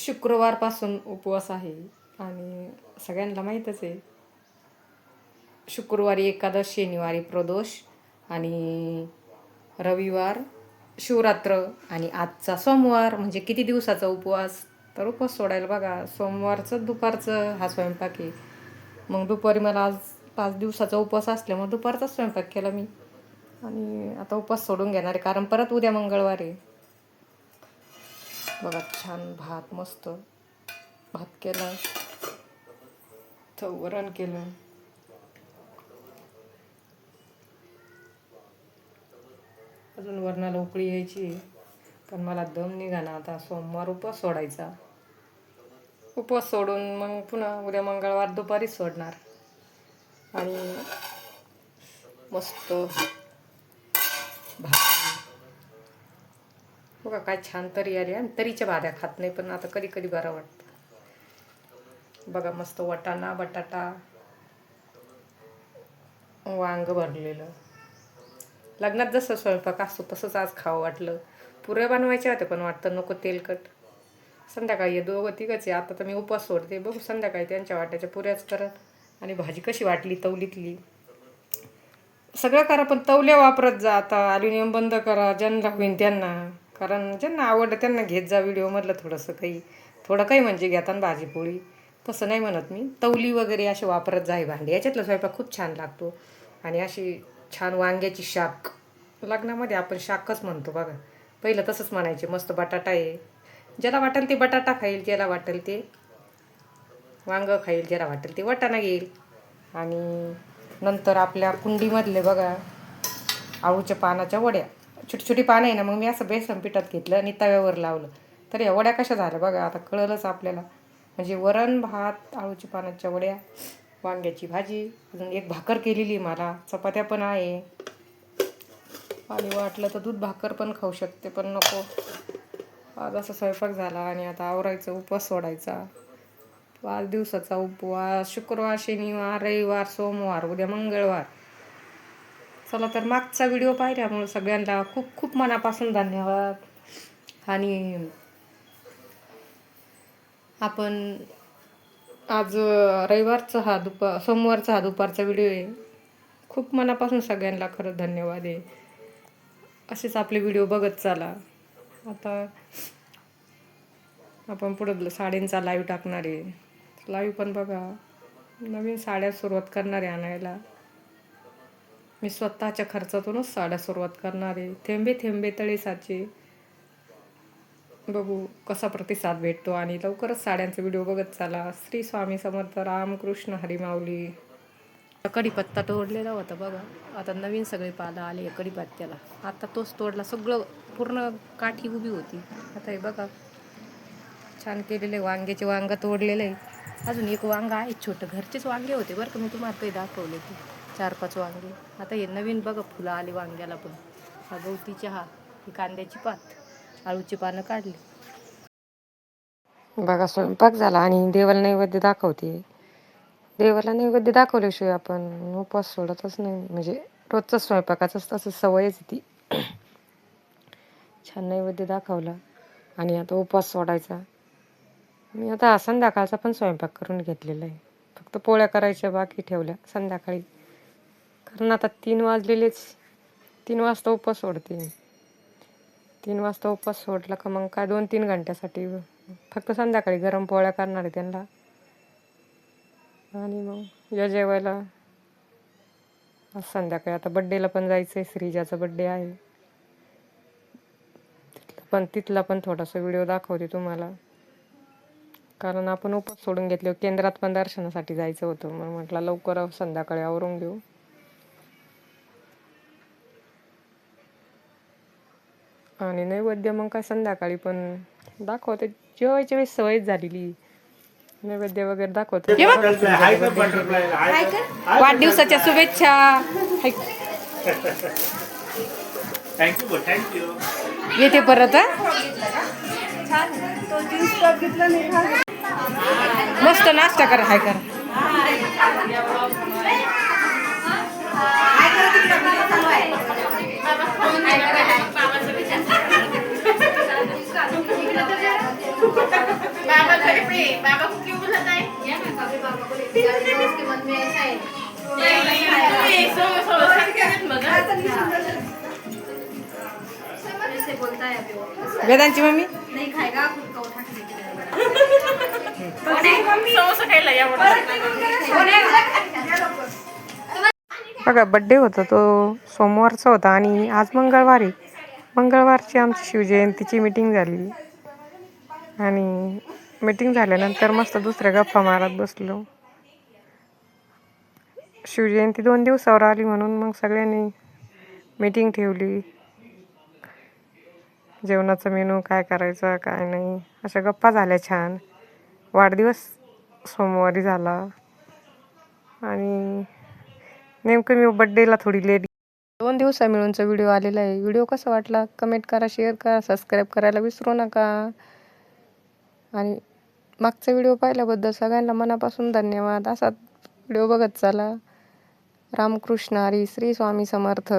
शुक्रवारपासून उपवास आहे आणि सगळ्यांना माहीतच आहे. शुक्रवारी एकादश, शनिवारी प्रदोष आणि रविवार शिवरात्र आणि आजचा सोमवार. म्हणजे किती दिवसाचा उपवास. तर उपवास सोडायला बघा, सोमवारचं दुपारचं हा स्वयंपाक आहे. मग दुपारी मला आज 5 दिवसाचा उपवास असल्यामुळे दुपारचाच स्वयंपाक केला मी. आणि आता उपवास सोडून घेणार आहे कारण परत उद्या मंगळवार आहे. बघा छान भात, मस्त भात केला, वरण केलं. अजून वरणाला उकळी यायची पण मला दम निघाला. आता सोमवार उपवास सोडायचा. उपवास सोडून मग पुन्हा उद्या मंगळवार दुपारी सोडणार. आणि मस्त भात बघा काय छान तरी आली. आणि तरीच्या भाज्या खात नाही पण आता कधी कधी बरं वाटतं. बघा मस्त वाटाणा, बटाटा, वांग भरलेलं. लग्नात जसं स्वयंपाक असतो तसंच आज खावं वाटलं. पुऱ्या बनवायच्या होत्या पण वाटतं नको तेलकट. संध्याकाळी दोघं तिघंच आहे. आता तर मी उपवास सोडते. बघू संध्याकाळी त्यांच्या वाट्याच्या पुऱ्याच करत. आणि भाजी कशी वाटली तवलीतली. सगळं करा पण तवल्या वापरत जा. आता ॲल्युमिनियम बंद करा ज्यांना होईन त्यांना. कारण ज्यांना आवडलं त्यांना घेत जा. व्हिडिओमधलं थोडं काही म्हणजे घेताना भाजीपोळी तसं नाही म्हणत मी. तवली वगैरे असे वापरत जा ही भांडी. याच्यातला स्वयंपाक खूप छान लागतो. आणि अशी छान वांग्याची शाक. लग्नामध्ये आपण शाकच म्हणतो बघा. पहिलं तसंच म्हणायचे. मस्त बटाटा आहे. ज्याला वाटेल ते बटाटा खाईल, ज्याला वाटेल ते वांगं खाईल, ज्याला वाटेल ते वाटाणा घेईल. आणि नंतर आपल्या कुंडीमधले बघा आळूच्या पानाच्या वड्या. छोटी छोटी पानं आहे ना, मग मी असं बेसन पिठात घेतलं आणि तव्यावर लावलं. तर या वड्या कशा झाल्या बघा. आता कळलंच आपल्याला. म्हणजे वरण भात, आळूच्या पानाच्या वड्या, वांग्याची भाजी, अजून एक भाकर केलेली मला, चपात्या पण आहे. आणि वाटलं तर दूध भाकर पण खाऊ शकते पण नको. आज असा स्वयंपाक झाला आणि आता आवरायचं, उपवास सोडायचा. 5 दिवसाचा उपवास. शुक्रवार, शनिवार, रविवार, सोमवार, उद्या मंगळवार. चला तर मागचा व्हिडिओ पाहिल्यामुळे सगळ्यांना खूप खूप मनापासून धन्यवाद. आणि आपण आज रविवारचा सोमवारचा दुपारचा व्हिडिओ आहे. खूप मनापासून सगळ्यांना खरं धन्यवाद आहे. असेच आपले व्हिडिओ बघत चला. आता आपण पुढं साड्यांचा लाईव्ह टाकणार आहे. लाईव्ह पण बघा. नवीन साड्या सुरुवात करणार आहे आणायला. मी स्वतःच्या खर्चातूनच साड्या सुरुवात करणार आहे. थेंबे थेंबे तळे साचे. बघू कसा प्रतिसाद भेटतो. आणि लवकरच साड्यांचा व्हिडिओ बघत चला. श्री स्वामी समर्थ, रामकृष्ण हरी माऊली. कढीपत्ता तोडलेला होता बघा. आता नवीन सगळे पालं आले कढीपत्त्याला. आता तोच तोडला. सगळं पूर्ण काठी उभी होती. आता हे बघा छान केलेले वांग्याचे वांग तोडलेले आहे. अजून एक वांग आहे छोटं. घरचेच वांगे होते बरं का. मी तुम्हाला काही दाखवले ते 4-5 वांगे. आता हे नवीन बघा फुलं आली वांग्याला पण. हा गवती चहा, ही कांद्याची पात, आळूची पानं काढली. बघा स्वयंपाक झाला आणि देवाला नैवेद्य दाखवते. देवाला नैवेद्य दाखवल्याशिवाय आपण उपवास सोडतच नाही. म्हणजे रोजचं स्वयंपाकाचंच तसं सवयच ती. छान नैवेद्य दाखवला आणि आता उपवास सोडायचा. मी आता संध्याकाळचा पण स्वयंपाक करून घेतलेला आहे. फक्त पोळ्या करायच्या बाकी ठेवल्या संध्याकाळी. कारण आता 3 वाजलेलेच. 3 वाजता उपवास सोडते. 3 वाजता उपवास सोडला का मग काय 2-3 घंट्यासाठी फक्त संध्याकाळी गरम पोळ्या करणार आहे त्यांना. आणि मग या जेवायला आज संध्याकाळी. आता बड्डेला पण जायचं आहे. श्रीजाचा बड्डे आहे. तिथला पण थोडासा व्हिडिओ दाखवते तुम्हाला. कारण आपण उपवास सोडून घेतले. केंद्रात पण दर्शनासाठी जायचं होतं. मग म्हटलं लवकर संध्याकाळी आवरून घेऊ. आणि नैवेद्य मग काय संध्याकाळी पण दाखवते. जेवायच्या वेळेस सवयच झालेली. नैवेद्य वगैरे दाखवते. वाढदिवसाच्या शुभेच्छा. थँक्यू. येते परत. मस्त नाश्ता करा. हाय करा. वेदांची मम्मी बघा बड्डे होता तो सोमवारचा होता आणि आज मंगळवारची आमची शिवजयंतीची मीटिंग झाली आणि मीटिंग झाल्यानंतर मस्त दुसऱ्या गप्पा मारत बसलो. शिवजयंती 2 दिवसावर आली म्हणून मग सगळ्यांनी मीटिंग ठेवली. जेवणाचा मेनू काय करायचा काय नाही अशा गप्पा झाल्या छान. वाढदिवस सोमवारी झाला आणि नेमकं मी बड्डेला थोडी लेट 2 दिवसा मिळूनचा व्हिडिओ आलेला आहे. व्हिडिओ कसा वाटला कमेंट करा, शेअर करा, सबस्क्राईब करायला विसरू नका. आणि मागचा व्हिडिओ पाहिल्याबद्दल सगळ्यांना मनापासून धन्यवाद. असाच व्हिडिओ बघत चला. रामकृष्ण हरी, श्री स्वामी समर्थ.